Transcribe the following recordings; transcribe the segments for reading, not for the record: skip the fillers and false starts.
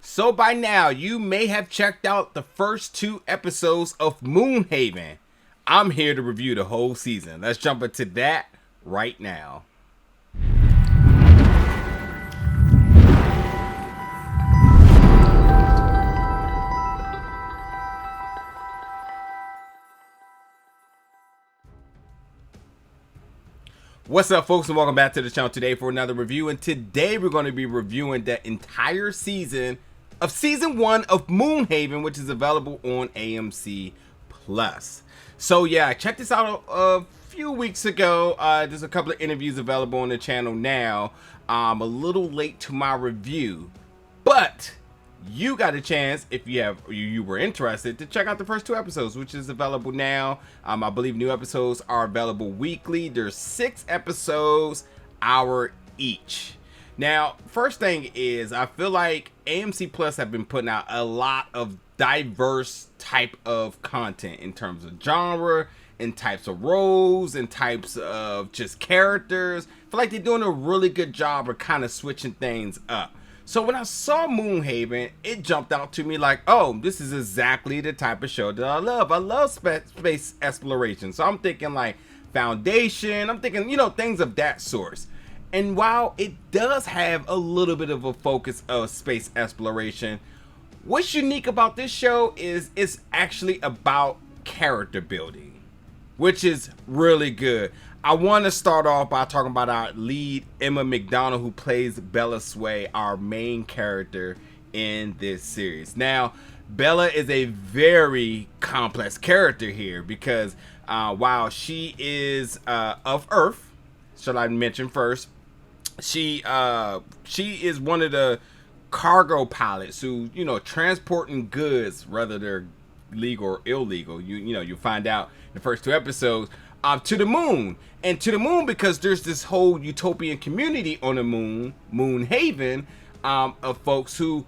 So by now, you may have checked out the first two episodes of Moonhaven. I'm here to review the whole season. Let's jump into that right now. What's up, folks, and welcome back to the channel today for another review. And today we're going to be reviewing the entire season of season 1 of Moonhaven, which is available on AMC Plus. So yeah, I checked this out a few weeks ago. There's a couple of interviews available on the channel now. I'm a little late to my review, but you got a chance, if you were interested, to check out the first two episodes, which is available now. I believe new episodes are available weekly. There's 6 episodes, hour each. Now, first thing is, I feel like AMC Plus have been putting out a lot of diverse type of content in terms of genre, and types of roles, and types of just characters. I feel like they're doing a really good job of kind of switching things up. So when I saw Moonhaven, it jumped out to me like, oh, this is exactly the type of show that I love. I love space exploration. So I'm thinking like Foundation. I'm thinking, things of that sort. And while it does have a little bit of a focus of space exploration, what's unique about this show is it's actually about character building, which is really good. I want to start off by talking about our lead, Emma McDonald, who plays Bella Sway, our main character in this series. Now, Bella is a very complex character here because while she is of Earth, should I mention first, she is one of the cargo pilots who, transporting goods, whether they're legal or illegal. You find out in the first 2 episodes. To the moon, and to the moon because there's this whole utopian community on the moon, Moonhaven, of folks who,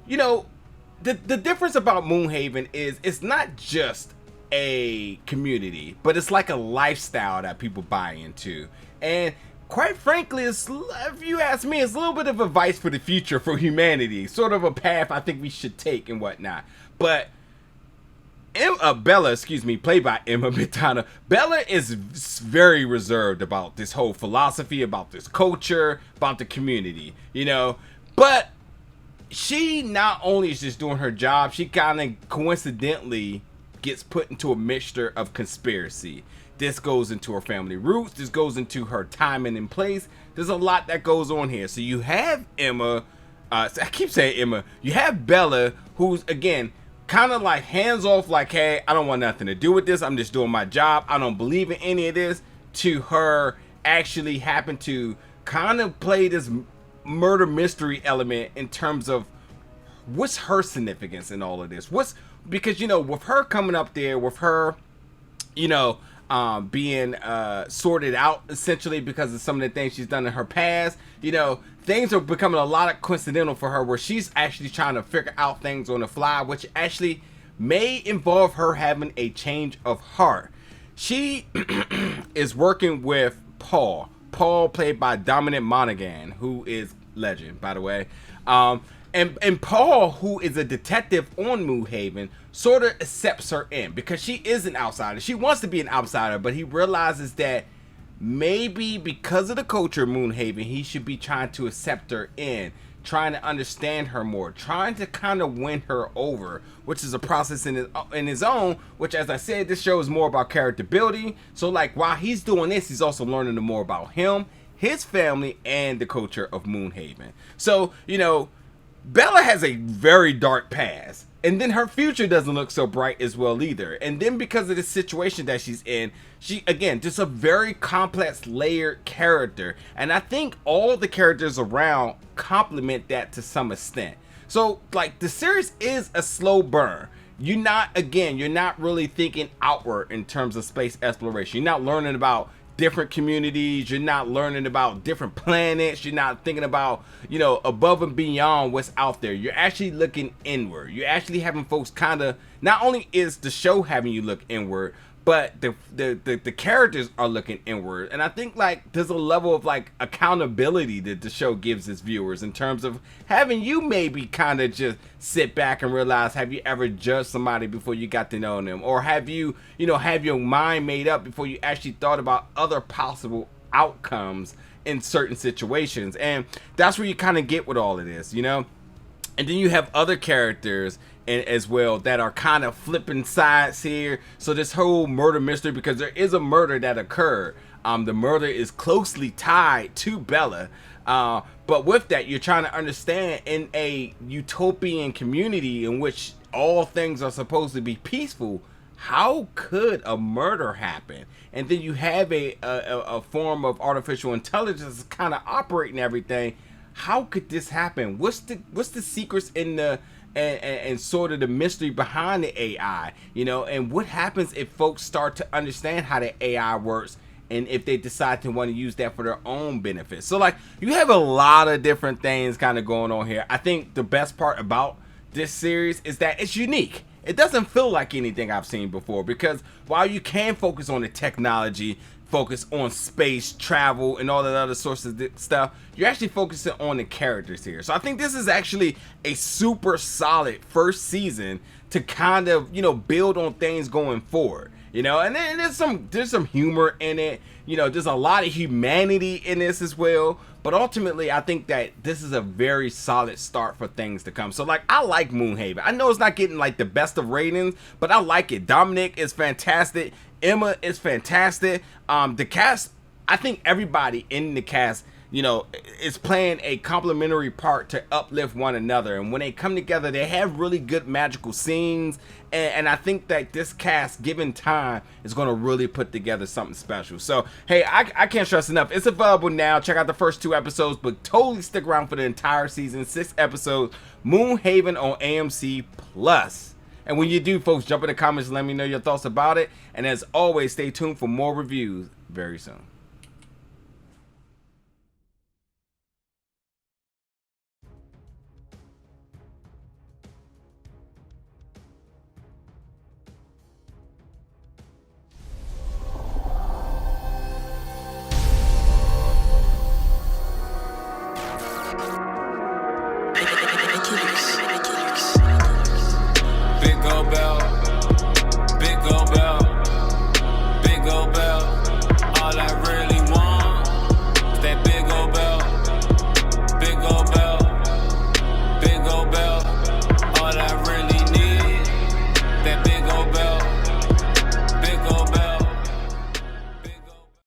the difference about Moonhaven is it's not just a community, but it's like a lifestyle that people buy into. And quite frankly, if you ask me, it's a little bit of advice for the future for humanity, sort of a path I think we should take and whatnot. But Bella, played by Emma McDonald. Bella is very reserved about this whole philosophy, about this culture, about the community, But she not only is just doing her job, she kind of coincidentally gets put into a mixture of conspiracy. This goes into her family roots. This goes into her timing and place. There's a lot that goes on here. So you have Emma, I keep saying Emma, you have Bella, who's, again, kind of like hands off, like, hey, I don't want nothing to do with this. I'm just doing my job. I don't believe in any of this. To her actually happen to kind of play this murder mystery element in terms of what's her significance in all of this. Because, with her coming up there, with her, being sorted out essentially because of some of the things she's done in her past, things are becoming a lot of coincidental for her, where she's actually trying to figure out things on the fly, which actually may involve her having a change of heart. She is working with Paul, played by Dominic Monaghan, who is legend, by the way. And Paul, who is a detective on Moonhaven, sort of accepts her in because she is an outsider. She wants to be an outsider, but he realizes that maybe because of the culture of Moonhaven, he should be trying to accept her in, trying to understand her more, trying to kind of win her over, which is a process in his own, which, as I said, this show is more about character building. So, like, while he's doing this, he's also learning more about him, his family, and the culture of Moonhaven. So, Bella has a very dark past, and then her future doesn't look so bright as well either. And then because of the situation that she's in, she, again, just a very complex, layered character. And I think all the characters around complement that to some extent. So, like, the series is a slow burn. You're not really thinking outward in terms of space exploration. You're not learning about different communities. You're not learning about different planets. You're not thinking about, above and beyond what's out there. You're actually looking inward. You're actually having folks kind of, not only is the show having you look inward, but the characters are looking inward. And I think like there's a level of like accountability that the show gives its viewers in terms of having you maybe kind of just sit back and realize, have you ever judged somebody before you got to know them, or have you have your mind made up before you actually thought about other possible outcomes in certain situations. And that's where you kind of get with all of this, and then you have other characters as well that are kind of flipping sides here. So this whole murder mystery, because there is a murder that occurred. The murder is closely tied to Bella. But with that, you're trying to understand, in a utopian community in which all things are supposed to be peaceful, how could a murder happen? And then you have a form of artificial intelligence kind of operating everything. How could this happen? What's the secrets in the and sort of the mystery behind the AI? And what happens if folks start to understand how the AI works, and if they decide to want to use that for their own benefit? So like, you have a lot of different things kind of going on here. I think the best part about this series is that it's unique. It doesn't feel like anything I've seen before, because while you can focus on the technology, focus on space travel and all that other sorts of stuff, you're actually focusing on the characters here. So I think this is actually a super solid first season to kind of build on things going forward. And then there's some humor in it. There's a lot of humanity in this as well. But ultimately, I think that this is a very solid start for things to come. So like, I like Moonhaven. I know it's not getting like the best of ratings, but I like it. Dominic is fantastic. Emma is fantastic. The cast, I think everybody in the cast, is playing a complementary part to uplift one another. And when they come together, they have really good magical scenes. And I think that this cast, given time, is going to really put together something special. So, hey, I can't stress enough. It's available now. Check out the first 2 episodes, but totally stick around for the entire season. 6 episodes, Moonhaven on AMC+. And when you do, folks, jump in the comments and let me know your thoughts about it. And as always, stay tuned for more reviews very soon.